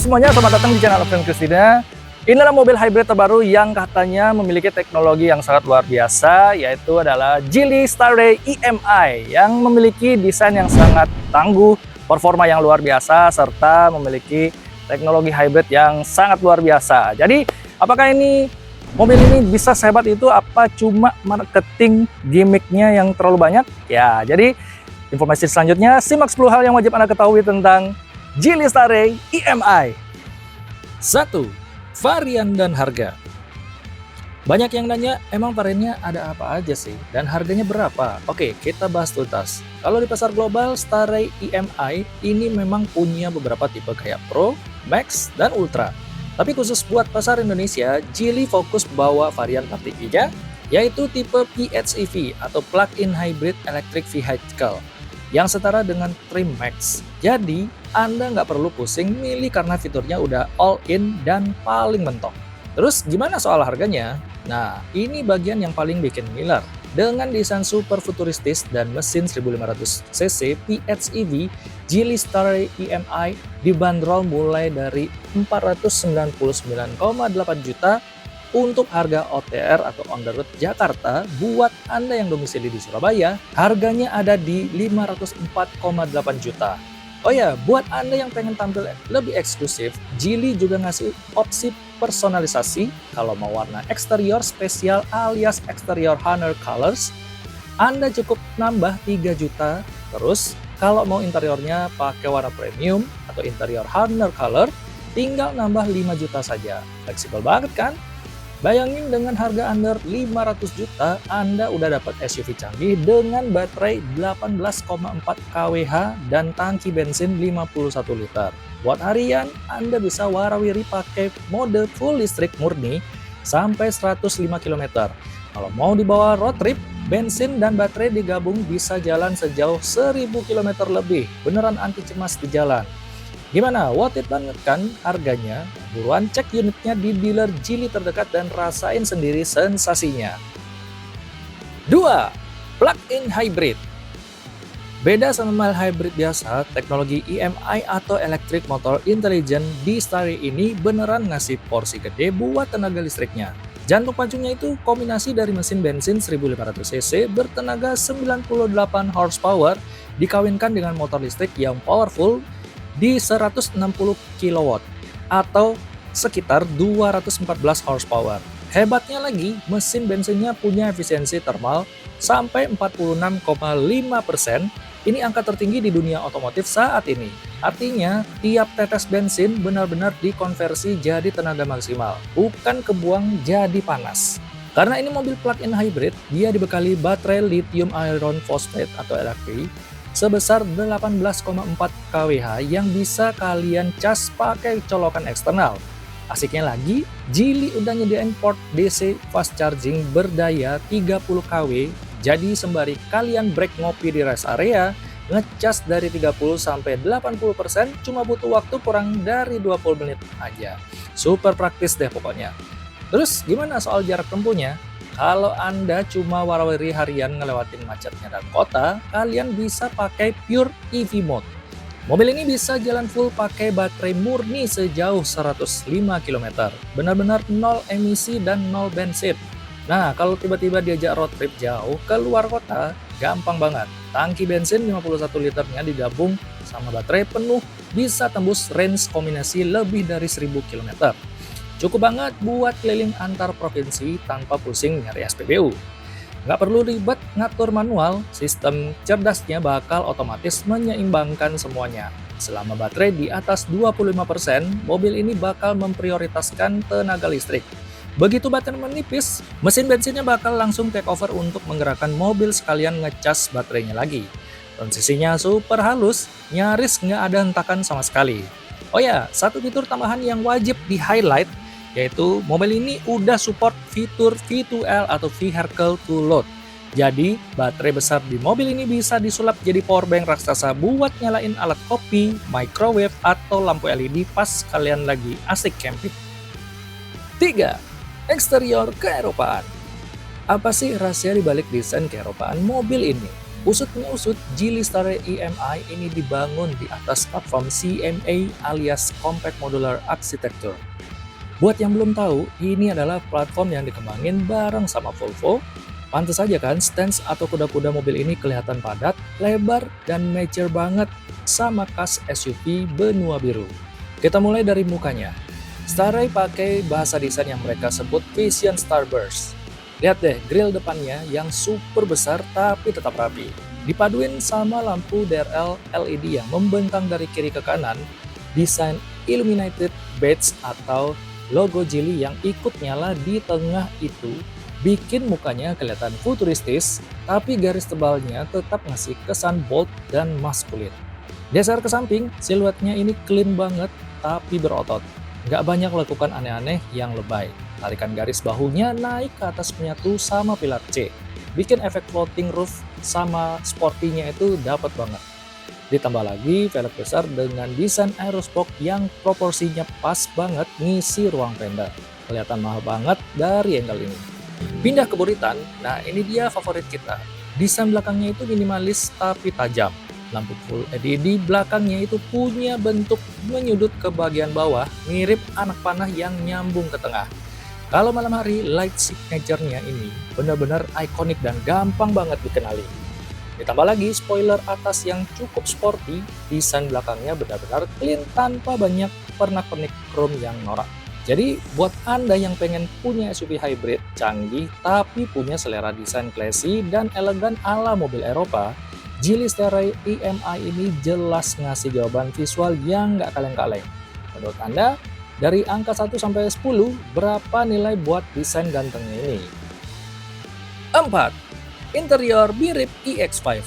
semuanya, selamat datang di channel Alvin Christina. Inilah mobil hybrid terbaru yang katanya memiliki teknologi yang sangat luar biasa, yaitu adalah Geely Starray EMI yang memiliki desain yang sangat tangguh, performa yang luar biasa, serta memiliki teknologi hybrid yang sangat luar biasa. Jadi, apakah mobil ini bisa sehebat itu? Apa cuma marketing gimmicknya yang terlalu banyak? Ya, jadi informasi selanjutnya, simak 10 hal yang wajib Anda ketahui tentang Geely Starray EMI. 1. Varian dan harga. Banyak yang nanya, emang variannya ada apa aja sih? Dan harganya berapa? Oke, kita bahas tuntas. Kalau di pasar global, Starray EMI ini memang punya beberapa tipe kayak Pro, Max, dan Ultra. Tapi khusus buat pasar Indonesia, Geely fokus bawa varian tertingginya, yaitu tipe PHEV atau Plug-in Hybrid Electric Vehicle, yang setara dengan trim Max. Jadi, Anda nggak perlu pusing milih karena fiturnya udah all-in dan paling mentok. Terus gimana soal harganya? Nah, ini bagian yang paling bikin ngiler. Dengan desain super futuristis dan mesin 1500cc PHEV, Geely Starray EMI dibanderol mulai dari 499,8 juta untuk harga OTR atau on the road Jakarta. Buat Anda yang domisili di Surabaya, harganya ada di 504,8 juta. Oh ya, buat Anda yang pengen tampil lebih eksklusif, Geely juga ngasih opsi personalisasi. Kalau mau warna eksterior spesial alias exterior honor colors, Anda cukup nambah 3 juta. Terus, kalau mau interiornya pakai warna premium atau interior honor color, tinggal nambah 5 juta saja. Fleksibel banget kan? Bayangin dengan harga under 500 juta, Anda udah dapat SUV canggih dengan baterai 18,4 kWh dan tangki bensin 51 liter. Buat harian, Anda bisa warawiri pakai mode full listrik murni sampai 105 km. Kalau mau dibawa road trip, bensin dan baterai digabung bisa jalan sejauh 1000 km lebih. Beneran anti cemas di jalan. Gimana? Worth it banget kan harganya? Buruan cek unitnya di dealer Geely terdekat dan rasain sendiri sensasinya. 2. Plug-in hybrid. Beda sama mild hybrid biasa, teknologi EMI atau Electric Motor Intelligent di Starray ini beneran ngasih porsi gede buat tenaga listriknya. Jantung pacunya itu kombinasi dari mesin bensin 1500cc bertenaga 98 horsepower dikawinkan dengan motor listrik yang powerful di 160 kW atau sekitar 214 horsepower. Hebatnya lagi, mesin bensinnya punya efisiensi thermal sampai 46,5%. Ini angka tertinggi di dunia otomotif saat ini. Artinya, tiap tetes bensin benar-benar dikonversi jadi tenaga maksimal, bukan kebuang jadi panas. Karena ini mobil plug-in hybrid, dia dibekali baterai lithium iron phosphate atau LFP sebesar 18,4 kWh yang bisa kalian cas pakai colokan eksternal. Asiknya lagi, Geely udah nyediain port DC fast charging berdaya 30 kW, jadi sembari kalian break ngopi di rest area, ngecas dari 30 sampai 80% cuma butuh waktu kurang dari 20 menit aja. Super praktis deh pokoknya. Terus gimana soal jarak tempuhnya? Kalau Anda cuma warawiri harian ngelewatin macetnya dan kota, kalian bisa pakai pure EV mode. Mobil ini bisa jalan full pakai baterai murni sejauh 105 km. Benar-benar nol emisi dan nol bensin. Nah, kalau tiba-tiba diajak road trip jauh ke luar kota, gampang banget. Tangki bensin 51 liternya digabung sama baterai penuh bisa tembus range kombinasi lebih dari 1000 km. Cukup banget buat keliling antar provinsi tanpa pusing nyari SPBU. Nggak perlu ribet ngatur manual, sistem cerdasnya bakal otomatis menyeimbangkan semuanya. Selama baterai di atas 25%, mobil ini bakal memprioritaskan tenaga listrik. Begitu baterai menipis, mesin bensinnya bakal langsung take over untuk menggerakkan mobil sekalian ngecas baterainya lagi. Transisinya super halus, nyaris nggak ada hentakan sama sekali. Oh ya, satu fitur tambahan yang wajib di-highlight, yaitu mobil ini udah support fitur V2L atau Vehicle to Load. Jadi, baterai besar di mobil ini bisa disulap jadi powerbank raksasa buat nyalain alat kopi, microwave, atau lampu LED pas kalian lagi asik camping. 3. Eksterior keeropaan. Apa sih rahasia dibalik desain keeropaan mobil ini? Usut punya usut, Geely Starray EMI ini dibangun di atas platform CMA alias Compact Modular Architecture. Buat yang belum tahu, ini adalah platform yang dikembangin bareng sama Volvo. Pantes aja kan, stance atau kuda-kuda mobil ini kelihatan padat, lebar, dan mature banget sama khas SUV benua biru. Kita mulai dari mukanya. Starray pakai bahasa desain yang mereka sebut Vision Starburst. Lihat deh, grill depannya yang super besar tapi tetap rapi. Dipaduin sama lampu DRL LED yang membentang dari kiri ke kanan, desain illuminated badge atau logo Geely yang ikut nyala di tengah itu bikin mukanya kelihatan futuristis, tapi garis tebalnya tetap ngasih kesan bold dan maskulin. Geser ke samping, siluetnya ini clean banget tapi berotot. Nggak banyak lakukan aneh-aneh yang lebay. Tarikan garis bahunya naik ke atas menyatu sama pilar C. Bikin efek floating roof sama sportinya itu dapat banget. Ditambah lagi velg besar dengan desain aerospoke yang proporsinya pas banget ngisi ruang fender. Kelihatan mahal banget dari angle ini. Pindah ke buritan, nah ini dia favorit kita. Desain belakangnya itu minimalis tapi tajam. Lampu full LED belakangnya itu punya bentuk menyudut ke bagian bawah, mirip anak panah yang nyambung ke tengah. Kalau malam hari, light signature-nya ini benar-benar ikonik dan gampang banget dikenali. Ditambah lagi spoiler atas yang cukup sporty, desain belakangnya benar-benar clean tanpa banyak pernak-pernik chrome yang norak. Jadi buat Anda yang pengen punya SUV hybrid canggih tapi punya selera desain classy dan elegan ala mobil Eropa, Geely Starray EMI ini jelas ngasih jawaban visual yang nggak kaleng-kaleng. Menurut Anda, dari angka 1 sampai 10, berapa nilai buat desain gantengnya ini? 4. Interior mirip EX5.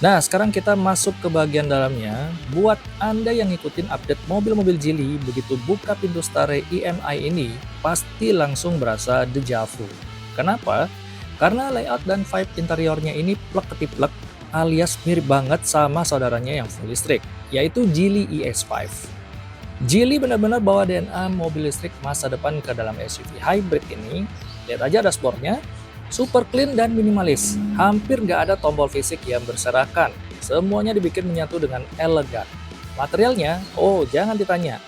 Nah, sekarang kita masuk ke bagian dalamnya. Buat Anda yang ngikutin update mobil-mobil Geely, begitu buka pintu Starray EMI ini, pasti langsung berasa deja vu. Kenapa? Karena layout dan vibe interiornya ini plek-ketiplek, alias mirip banget sama saudaranya yang full listrik, yaitu Geely EX5. Geely benar-benar bawa DNA mobil listrik masa depan ke dalam SUV hybrid ini. Lihat aja dashboardnya, super clean dan minimalis. Hampir nggak ada tombol fisik yang berserakan. Semuanya dibikin menyatu dengan elegan. Materialnya, oh jangan ditanya.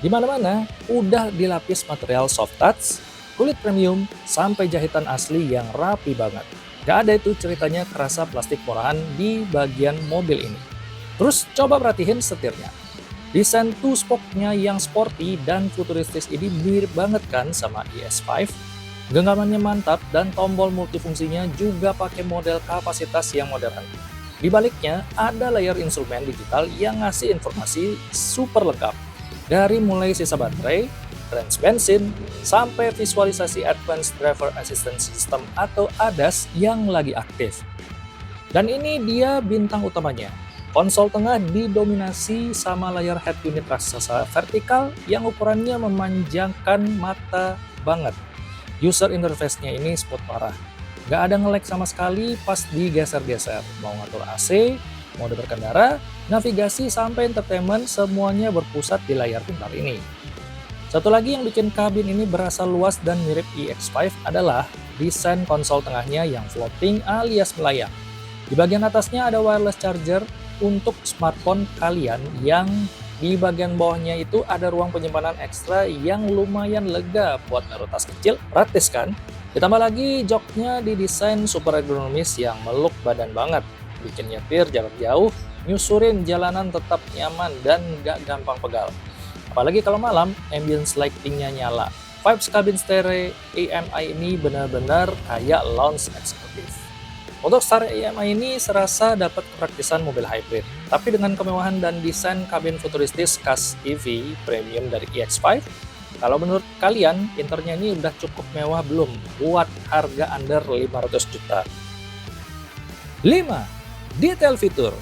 Di mana-mana udah dilapis material soft touch, kulit premium, sampai jahitan asli yang rapi banget. Nggak ada itu ceritanya kerasa plastik murahan di bagian mobil ini. Terus coba perhatiin setirnya. Desain two-spoke-nya yang sporty dan futuristis ini mirip banget kan sama ES5. Genggamannya mantap dan tombol multifungsinya juga pakai model kapasitas yang modern. Di baliknya ada layar instrumen digital yang ngasih informasi super lengkap. Dari mulai sisa baterai, range bensin, sampai visualisasi Advanced Driver Assistance System atau ADAS yang lagi aktif. Dan ini dia bintang utamanya. Konsol tengah didominasi sama layar head unit raksasa vertikal yang ukurannya memanjangkan mata banget. User interface-nya ini smooth parah. Gak ada nge-lag sama sekali pas digeser-geser. Mau ngatur AC, mode berkendara, navigasi sampai entertainment semuanya berpusat di layar pintar ini. Satu lagi yang bikin kabin ini berasa luas dan mirip EX5 adalah desain konsol tengahnya yang floating alias melayang. Di bagian atasnya ada wireless charger untuk smartphone kalian yang di bagian bawahnya itu ada ruang penyimpanan ekstra yang lumayan lega buat naruh tas kecil, praktis kan? Ditambah lagi joknya didesain super ergonomis yang meluk badan banget, bikin nyetir jarak jauh, nyusurin jalanan tetap nyaman dan gak gampang pegal. Apalagi kalau malam, ambience lightingnya nyala. Vibes kabin Starray EMI ini benar-benar kayak lounge eksekutif. Untuk Starray EMI ini serasa dapat kepraktisan mobil hybrid, tapi dengan kemewahan dan desain kabin futuristis khas EV premium dari EX5. Kalau menurut kalian, interiornya ini udah cukup mewah belum buat harga under 500 juta? 5. Detail fitur.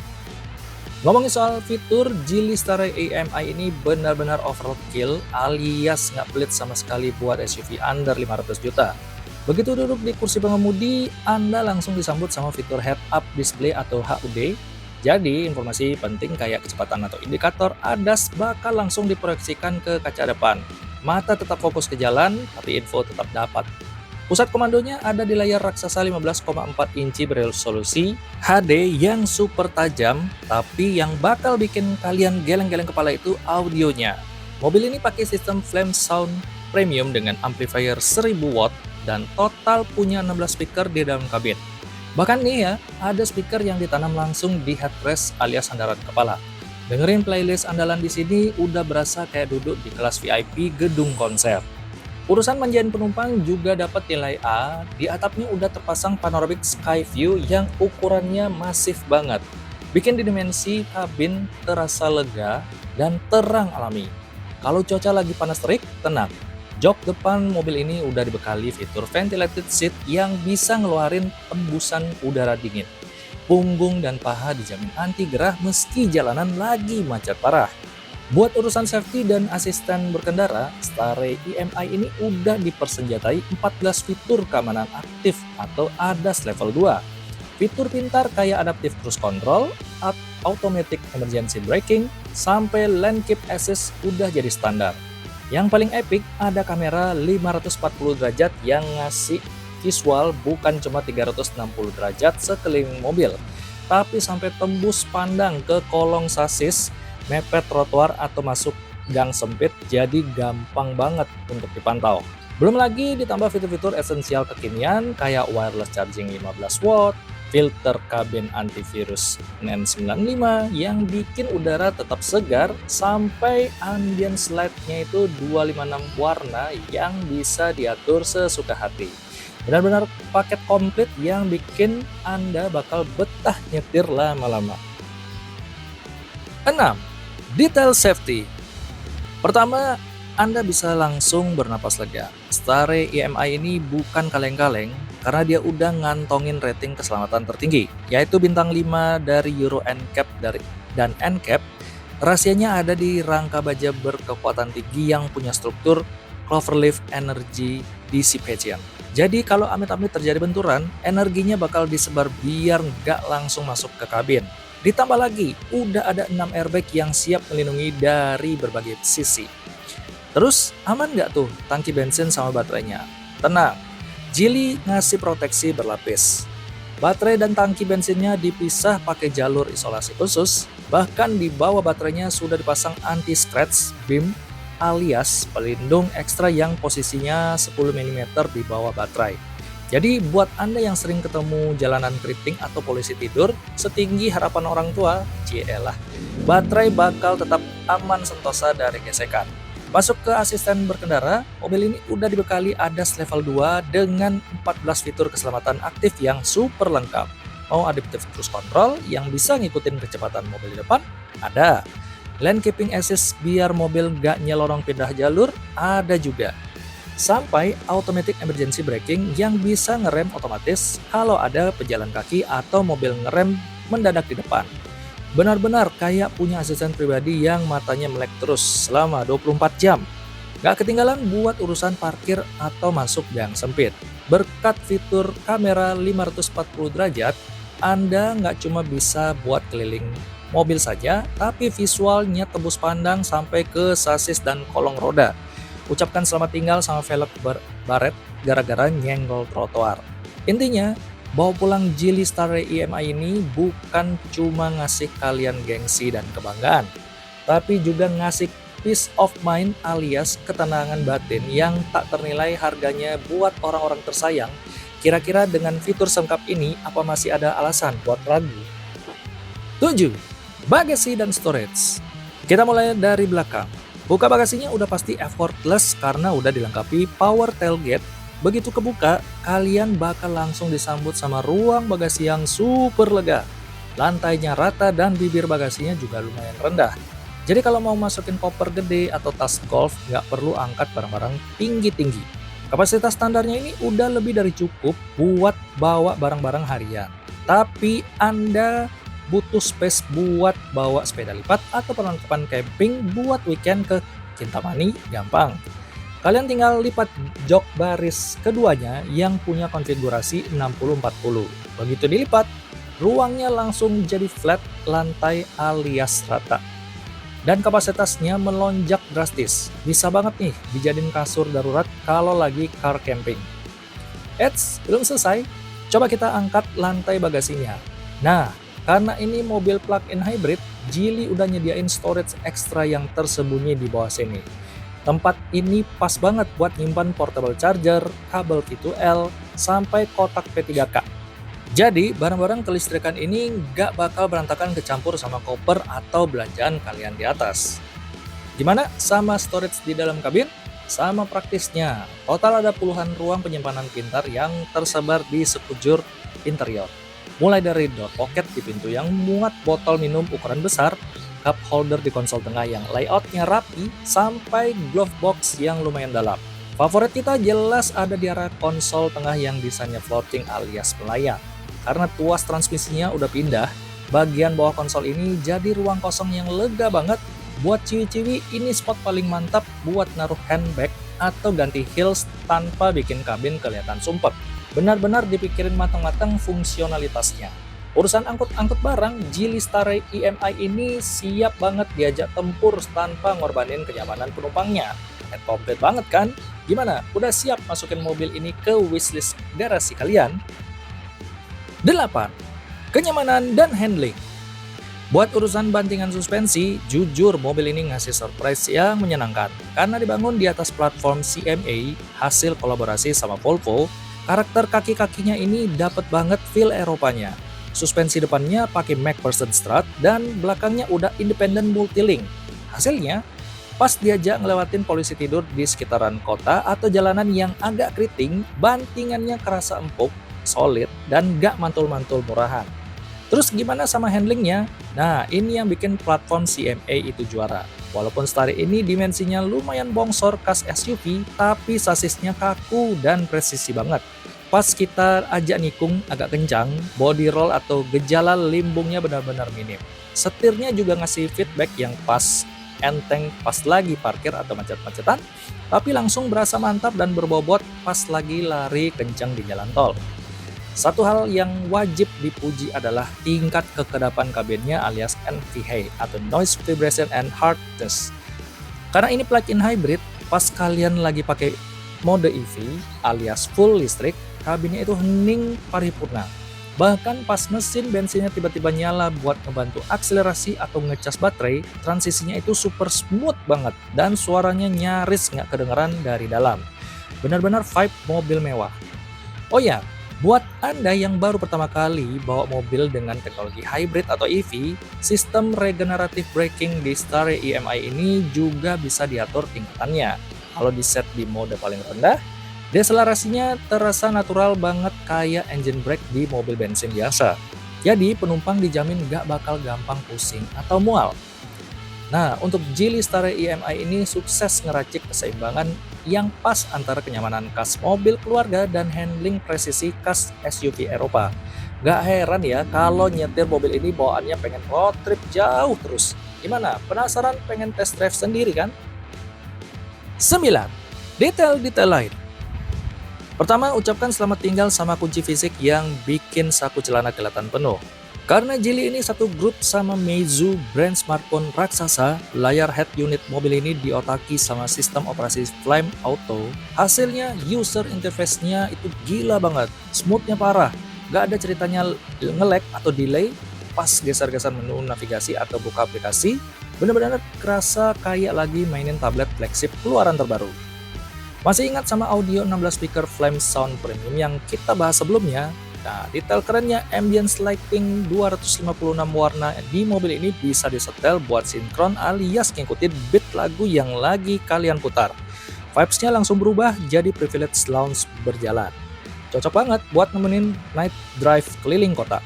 Ngomongin soal fitur, Geely Starray EMI ini benar-benar overkill alias nggak pelit sama sekali buat SUV under 500 juta. Begitu duduk di kursi pengemudi, Anda langsung disambut sama fitur head-up display atau HUD. Jadi, informasi penting kayak kecepatan atau indikator ADAS bakal langsung diproyeksikan ke kaca depan. Mata tetap fokus ke jalan, tapi info tetap dapat. Pusat komandonya ada di layar raksasa 15,4 inci beresolusi HD yang super tajam, tapi yang bakal bikin kalian geleng-geleng kepala itu audionya. Mobil ini pakai sistem Flame Sound Premium dengan amplifier 1000 watt dan total punya 16 speaker di dalam kabin. Bahkan nih ya, ada speaker yang ditanam langsung di headrest alias sandaran kepala. Dengerin playlist andalan di sini udah berasa kayak duduk di kelas VIP gedung konser. Urusan manjain penumpang juga dapat nilai A, di atapnya udah terpasang panoramic sky view yang ukurannya masif banget. Bikin dimensi kabin terasa lega dan terang alami. Kalau cuaca lagi panas terik, tenang. Jok depan mobil ini udah dibekali fitur ventilated seat yang bisa ngeluarin embusan udara dingin. Punggung dan paha dijamin anti gerah meski jalanan lagi macet parah. Buat urusan safety dan asisten berkendara, Stare EMI ini udah dipersenjatai 14 fitur keamanan aktif atau ADAS level 2. Fitur pintar kayak adaptive cruise control, automatic emergency braking, sampai lane keep assist udah jadi standar. Yang paling epic ada kamera 540 derajat yang ngasih visual bukan cuma 360 derajat sekeliling mobil, tapi sampai tembus pandang ke kolong sasis, mepet trotoar atau masuk gang sempit, jadi gampang banget untuk dipantau. Belum lagi ditambah fitur-fitur esensial kekinian kayak wireless charging 15 watt, filter kabin antivirus N95 yang bikin udara tetap segar, sampai ambience light-nya itu 256 warna yang bisa diatur sesuka hati. Benar-benar paket komplit yang bikin Anda bakal betah nyetir lama-lama. 6. Detail safety. Pertama, Anda bisa langsung bernapas lega. Stare EMI ini bukan kaleng-kaleng karena dia udah ngantongin rating keselamatan tertinggi, yaitu bintang 5 dari Euro NCAP dan NCAP. Rahasianya ada di rangka baja berkekuatan tinggi yang punya struktur Cloverleaf Energy Dissipation. Jadi kalau amit-amit terjadi benturan, energinya bakal disebar biar nggak langsung masuk ke kabin. Ditambah lagi, udah ada 6 airbag yang siap melindungi dari berbagai sisi. Terus, aman nggak tuh tangki bensin sama baterainya? Tenang, Geely ngasih proteksi berlapis. Baterai dan tangki bensinnya dipisah pakai jalur isolasi khusus, bahkan di bawah baterainya sudah dipasang anti-scratch beam alias pelindung ekstra yang posisinya 10 mm di bawah baterai. Jadi buat Anda yang sering ketemu jalanan keriting atau polisi tidur setinggi harapan orang tua, cielah, baterai bakal tetap aman sentosa dari gesekan. Masuk ke asisten berkendara, mobil ini udah dibekali ADAS level 2 dengan 14 fitur keselamatan aktif yang super lengkap. Mau adaptive cruise control yang bisa ngikutin kecepatan mobil di depan? Ada. Lane keeping assist biar mobil gak nyelorong pindah jalur? Ada juga. Sampai automatic emergency braking yang bisa ngerem otomatis kalau ada pejalan kaki atau mobil ngerem mendadak di depan. Benar-benar kayak punya asisten pribadi yang matanya melek terus selama 24 jam. Gak ketinggalan buat urusan parkir atau masuk gang sempit. Berkat fitur kamera 540 derajat, Anda nggak cuma bisa buat keliling mobil saja, tapi visualnya tembus pandang sampai ke sasis dan kolong roda. Ucapkan selamat tinggal sama velg baret gara-gara nyenggol trotoar. Intinya, bawa pulang Geely Stare EMI ini bukan cuma ngasih kalian gengsi dan kebanggaan, tapi juga ngasih peace of mind alias ketenangan batin yang tak ternilai harganya buat orang-orang tersayang. Kira-kira dengan fitur selengkap ini, apa masih ada alasan buat ragu? 7. Bagasi dan storage. Kita mulai dari belakang. Buka bagasinya udah pasti effortless karena udah dilengkapi power tailgate. Begitu kebuka, kalian bakal langsung disambut sama ruang bagasi yang super lega. Lantainya rata dan bibir bagasinya juga lumayan rendah. Jadi kalau mau masukin koper gede atau tas golf, nggak perlu angkat barang-barang tinggi-tinggi. Kapasitas standarnya ini udah lebih dari cukup buat bawa barang-barang harian. Tapi Anda butuh space buat bawa sepeda lipat atau perlengkapan camping buat weekend ke Kintamani, gampang. Kalian tinggal lipat jok baris keduanya yang punya konfigurasi 60-40. Begitu dilipat, ruangnya langsung jadi flat lantai alias rata. Dan kapasitasnya melonjak drastis. Bisa banget nih dijadiin kasur darurat kalau lagi car camping. Eits, belum selesai. Coba kita angkat lantai bagasinya. Nah, karena ini mobil plug-in hybrid, Geely udah nyediain storage ekstra yang tersembunyi di bawah sini. Tempat ini pas banget buat nyimpan portable charger, kabel V2L, sampai kotak P3K. Jadi, barang-barang kelistrikan ini nggak bakal berantakan kecampur sama koper atau belanjaan kalian di atas. Gimana sama storage di dalam kabin? Sama praktisnya, total ada puluhan ruang penyimpanan pintar yang tersebar di sekujur interior. Mulai dari door pocket di pintu yang muat botol minum ukuran besar, cup holder di konsol tengah yang layoutnya rapi, sampai glove box yang lumayan dalam. Favorit kita jelas ada di arah konsol tengah yang desainnya floating alias melayang. Karena tuas transmisinya udah pindah, bagian bawah konsol ini jadi ruang kosong yang lega banget. Buat ciwi-ciwi, ini spot paling mantap buat naruh handbag atau ganti heels tanpa bikin kabin kelihatan sumpek. Benar-benar dipikirin matang-matang fungsionalitasnya. Urusan angkut-angkut barang, Geely Starray EMI ini siap banget diajak tempur tanpa ngorbanin kenyamanan penumpangnya. Komplit banget kan? Gimana? Udah siap masukin mobil ini ke wishlist garasi kalian? 8. Kenyamanan dan handling. Buat urusan bantingan suspensi, jujur mobil ini ngasih surprise yang menyenangkan. Karena dibangun di atas platform CMA, hasil kolaborasi sama Volvo, karakter kaki-kakinya ini dapat banget feel Eropanya. Suspensi depannya pakai MacPherson strut dan belakangnya udah independent multilink. Hasilnya, pas diajak ngelewatin polisi tidur di sekitaran kota atau jalanan yang agak keriting, bantingannya kerasa empuk, solid, dan gak mantul-mantul murahan. Terus gimana sama handlingnya? Nah, ini yang bikin platform CMA itu juara. Walaupun Starray ini dimensinya lumayan bongsor khas SUV, tapi sasisnya kaku dan presisi banget. Pas kita ajak nikung agak kencang, body roll atau gejala limbungnya benar-benar minim. Setirnya juga ngasih feedback yang pas, enteng pas lagi parkir atau macet-macetan, tapi langsung berasa mantap dan berbobot pas lagi lari kencang di jalan tol. Satu hal yang wajib dipuji adalah tingkat kekedapan kabinnya alias NVH atau Noise Vibration and Hardness. Karena ini plug-in hybrid, pas kalian lagi pakai mode EV alias full listrik, kabinnya itu hening paripurna. Bahkan pas mesin bensinnya tiba-tiba nyala buat ngebantu akselerasi atau ngecas baterai, transisinya itu super smooth banget dan suaranya nyaris nggak kedengeran dari dalam. Benar-benar vibe mobil mewah. Oh ya, buat Anda yang baru pertama kali bawa mobil dengan teknologi hybrid atau EV, sistem regenerative braking di Starray EMI ini juga bisa diatur tingkatannya. Kalau di set di mode paling rendah, deselerasinya terasa natural banget kayak engine brake di mobil bensin biasa. Jadi penumpang dijamin gak bakal gampang pusing atau mual. Nah, untuk Geely Starray EMI ini sukses ngeracik keseimbangan yang pas antara kenyamanan khas mobil keluarga dan handling presisi khas SUV Eropa. Gak heran ya kalau nyetir mobil ini bawaannya pengen road trip jauh terus. Gimana? Penasaran pengen test drive sendiri kan? 9. Detail-detail lain. Pertama, ucapkan selamat tinggal sama kunci fisik yang bikin saku celana kelihatan penuh. Karena Geely ini satu grup sama Meizu, brand smartphone raksasa, layar head unit mobil ini diotaki sama sistem operasi Flame Auto. Hasilnya user interface-nya itu gila banget, smooth-nya parah. Gak ada ceritanya nge-lag atau delay pas geser-geser menu navigasi atau buka aplikasi. Bener-bener kerasa kayak lagi mainin tablet flagship keluaran terbaru. Masih ingat sama audio 16 speaker Flame Sound Premium yang kita bahas sebelumnya? Nah, detail kerennya ambience lighting 256 warna di mobil ini bisa disetel buat sinkron alias ngikutin beat lagu yang lagi kalian putar. Vibes-nya langsung berubah jadi privilege lounge berjalan. Cocok banget buat nemenin night drive keliling kota.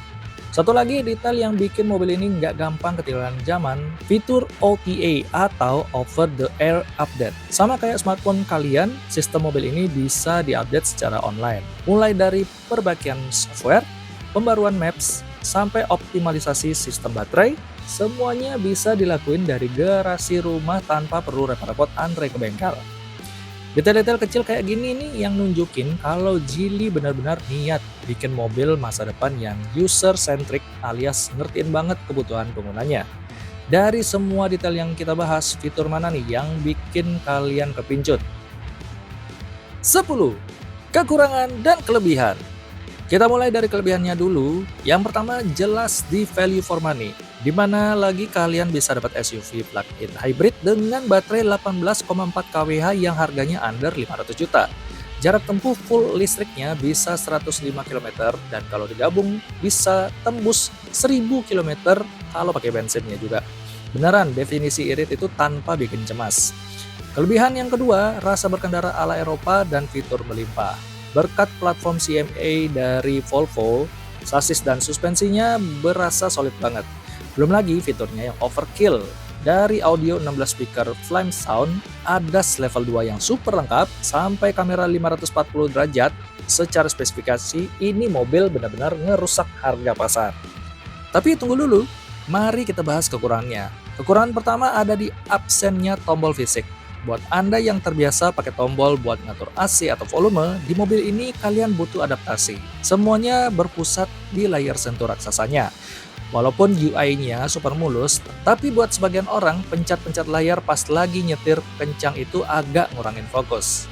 Satu lagi detail yang bikin mobil ini nggak gampang ketinggalan zaman, fitur OTA atau Over the Air Update. Sama kayak smartphone kalian, sistem mobil ini bisa diupdate secara online. Mulai dari perbaikan software, pembaruan maps, sampai optimalisasi sistem baterai, semuanya bisa dilakuin dari garasi rumah tanpa perlu repot-repot antre ke bengkel. Detail-detail kecil kayak gini nih yang nunjukin kalau Geely benar-benar niat bikin mobil masa depan yang user-centric alias ngertiin banget kebutuhan penggunanya. Dari semua detail yang kita bahas, fitur mana nih yang bikin kalian kepincut? 10. Kekurangan dan kelebihan. Kita mulai dari kelebihannya dulu. Yang pertama jelas di value for money, di mana lagi kalian bisa dapat SUV plug-in hybrid dengan baterai 18,4 kWh yang harganya under 500 juta. Jarak tempuh full listriknya bisa 105 km dan kalau digabung bisa tembus 1000 km kalau pakai bensinnya juga. Beneran definisi irit itu tanpa bikin cemas. Kelebihan yang kedua, rasa berkendara ala Eropa dan fitur melimpah. Berkat platform CMA dari Volvo, sasis dan suspensinya berasa solid banget. Belum lagi fiturnya yang overkill. Dari audio 16 speaker Flame Sound, ADAS level 2 yang super lengkap, sampai kamera 540 derajat. Secara spesifikasi, ini mobil benar-benar ngerusak harga pasar. Tapi tunggu dulu, mari kita bahas kekurangannya. Kekurangan pertama ada di absennya tombol fisik. Buat Anda yang terbiasa pakai tombol buat ngatur AC atau volume, di mobil ini kalian butuh adaptasi. Semuanya berpusat di layar sentuh raksasanya. Walaupun UI-nya super mulus, tapi buat sebagian orang, pencet-pencet layar pas lagi nyetir kencang itu agak ngurangin fokus.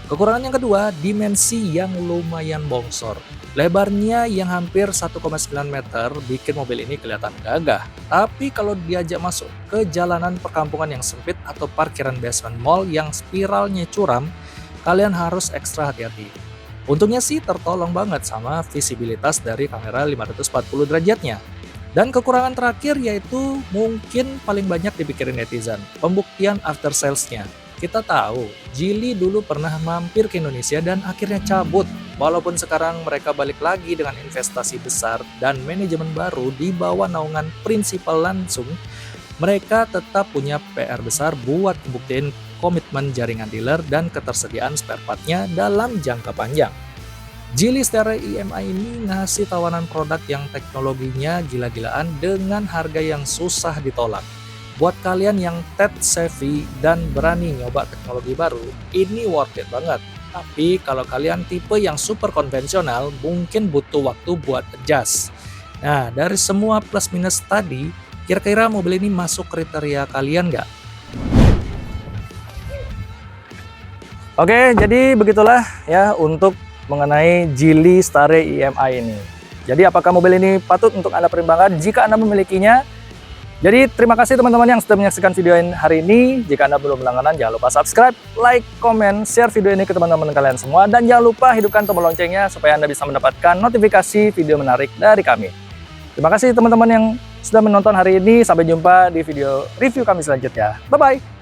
Kekurangan yang kedua, dimensi yang lumayan bongsor. Lebarnya yang hampir 1,9 meter bikin mobil ini kelihatan gagah. Tapi kalau diajak masuk ke jalanan perkampungan yang sempit atau parkiran basement mall yang spiralnya curam, kalian harus ekstra hati-hati. Untungnya sih tertolong banget sama visibilitas dari kamera 540 derajatnya. Dan kekurangan terakhir yaitu mungkin paling banyak dipikirin netizen, pembuktian after sales-nya. Kita tahu, Geely dulu pernah mampir ke Indonesia dan akhirnya cabut. Walaupun sekarang mereka balik lagi dengan investasi besar dan manajemen baru di bawah naungan prinsipal langsung, mereka tetap punya PR besar buat membuktiin komitmen jaringan dealer dan ketersediaan spare part-nya dalam jangka panjang. Geely Starry EMI ini ngasih tawanan produk yang teknologinya gila-gilaan dengan harga yang susah ditolak. Buat kalian yang tech savvy dan berani nyoba teknologi baru, ini worth it banget. Tapi kalau kalian tipe yang super konvensional, mungkin butuh waktu buat adjust. Nah, dari semua plus minus tadi, kira-kira mobil ini masuk kriteria kalian nggak? Oke, jadi begitulah ya untuk mengenai Geely Starry EMI ini. Jadi apakah mobil ini patut untuk Anda pertimbangkan jika Anda memilikinya? Jadi terima kasih teman-teman yang sudah menyaksikan video ini hari ini. Jika Anda belum langganan, jangan lupa subscribe, like, komen, share video ini ke teman-teman kalian semua. Dan jangan lupa hidupkan tombol loncengnya supaya Anda bisa mendapatkan notifikasi video menarik dari kami. Terima kasih teman-teman yang sudah menonton hari ini. Sampai jumpa di video review kami selanjutnya. Bye-bye!